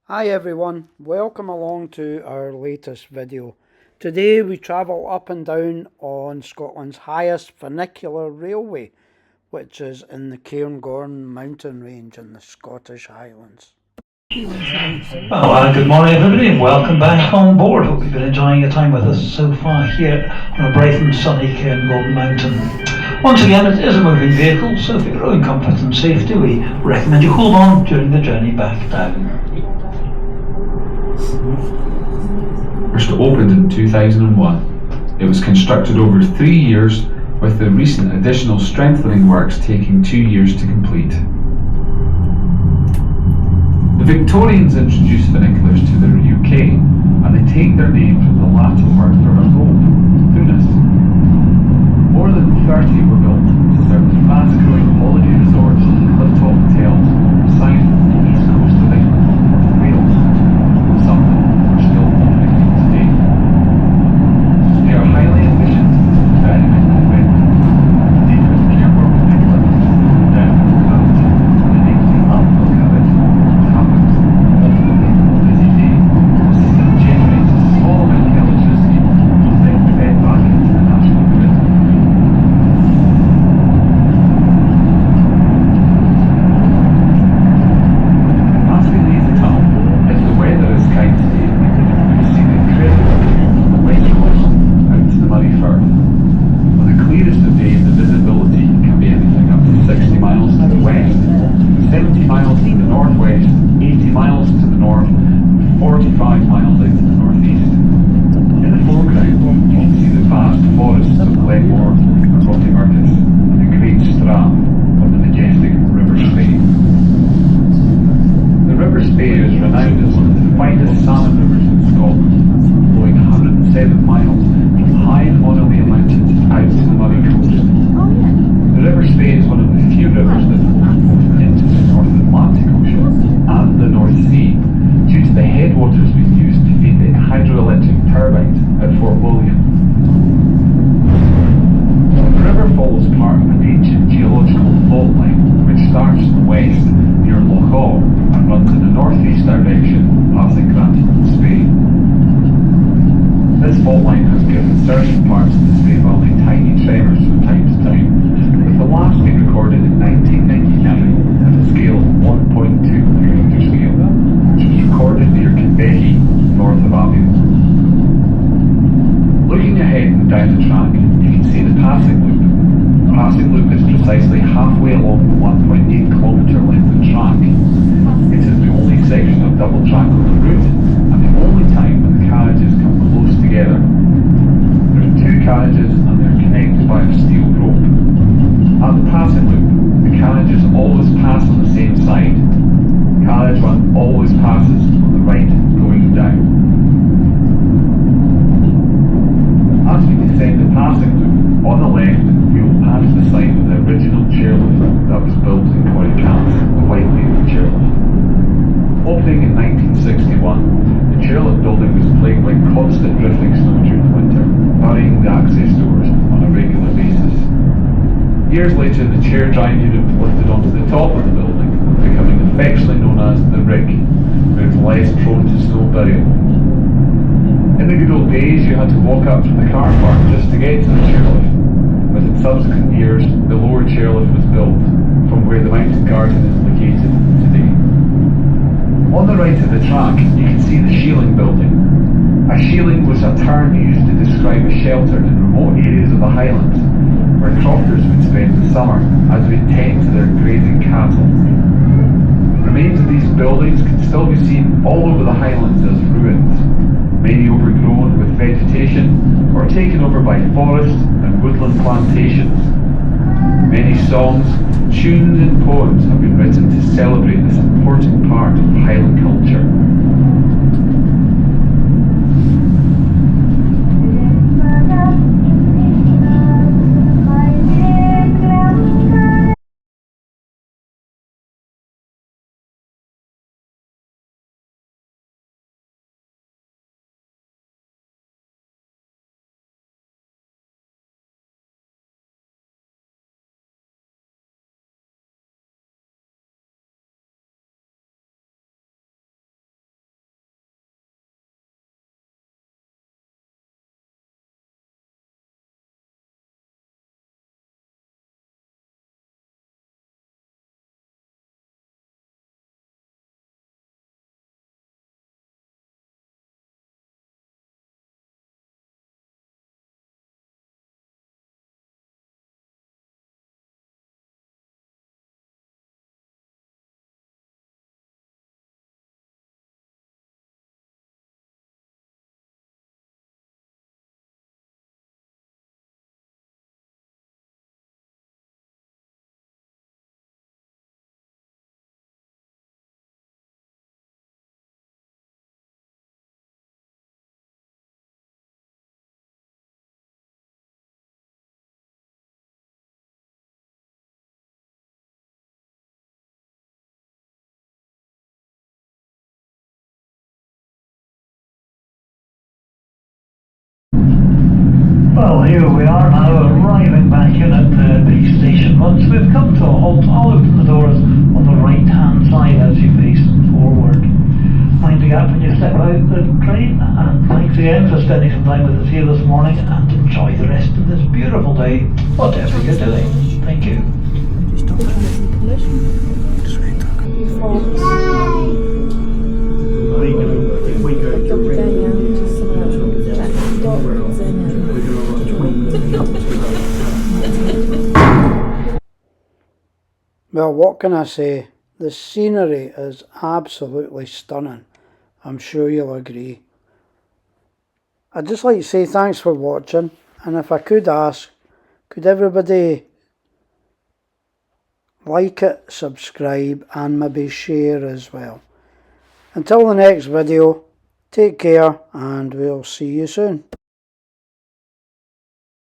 Hi everyone, welcome along to our latest video. Today we travel up and down on Scotland's highest funicular railway, which is in the Cairngorms mountain range in the Scottish Highlands. Good morning everybody and welcome back on board. Hope you've been enjoying your time with us so far here on a bright and sunny Cairn Gorm mountain. Once again, it is a moving vehicle, so for your own comfort and safety we recommend you hold on during the journey back down. First opened in 2001. It was constructed over 3 years, with the recent additional strengthening works taking 2 years to complete. The Victorians introduced funiculars to the UK, and they take their name from the Latin word for a rope, funus. More than 30 were built to serve the fast-growing holiday resorts and cliff-top hotels south and east coast of England and Wales, some of them are still operating today. They are highly efficient, very quick, deep as Cairngorms funicular, down out and empty up the carriage happens often on a busy day. The system generates a small amount of electricity which is then fed back into the national grid. As we leave the tunnel, if the weather is kind today, we see the incredible view from the west coast out to the Murray Firth. On the clearest of days, the visibility can be anything up to 60 miles to the west, 70 miles to the northwest, 80 miles to the north, and 45 miles out to the northeast. In the foreground, you can see the vast forests of Glenmore and Rothiemurchus and the great Strand of the majestic River Spey. The River Spey is renowned as one of the finest salmon rivers in Scotland, flowing 107 miles from high Monolea Mountains out to the Murray coast. The River Spey is one of the few rivers that flows both into the North Atlantic Ocean and the North Sea, due to the headwaters being used to feed the hydroelectric turbines at Fort William. The river follows part of an ancient geological fault line which starts in the west near Loch Awe and runs in the northeast direction, passing Grantham Spey. This fault line has given certain parts of the Spey Valley tiny tremors from time to time, with the last being recorded in 1999 at a scale of 1.2 on the Richter scale, which was recorded near Kinbeggy, north of Abbey. Looking ahead and down the track, you can see the passing loop. The passing loop is precisely halfway along the 1.8 kilometre length of track. It is the only section of double track on the route, and the only time when the carriages come close together. There are two carriages and they are connected by a steel rope. At the passing loop, the carriages always pass on the same side. Carriage 1 always passes on the right going down. As we descend the passing loop, on the left, we will pass the site of the original chairlift that was built in Corrycans, the White Lady chairlift. Opening in 1961, the chairlift building was plagued by constant drifting snow during winter, burying the access doors on a regular basis. Years later, the chair drive unit was lifted onto the top of the building, becoming affectionately known as the Rick, where it's less prone to snow burial. In the good old days, you had to walk up from the car park just to get to the chairlift, but in subsequent years, the lower chairlift was built from where the mountain garden is located today. On the right of the track, you can see the shieling building. A shieling was a term used to describe a shelter in remote areas of the Highlands, where crofters would spend the summer as they tend to their grazing cattle. Remains of these buildings can still be seen all over the Highlands as ruins, many overgrown with vegetation or taken over by forest and woodland plantations. Many songs, tunes and poems have been written to celebrate this important part of Highland culture. Well, here we are now, arriving back in at the station. Once we've come to a halt, I'll open the doors on the right hand side as you face forward. Mind the gap when you step out the train, and thanks again for spending some time with us here this morning, and enjoy the rest of this beautiful day, whatever you're doing. Thank you. Well, what can I say? The scenery is absolutely stunning. I'm sure you'll agree. I'd just like to say thanks for watching, and if I could ask, could everybody like it, subscribe, and maybe share as well. Until the next video, take care, and we'll see you soon.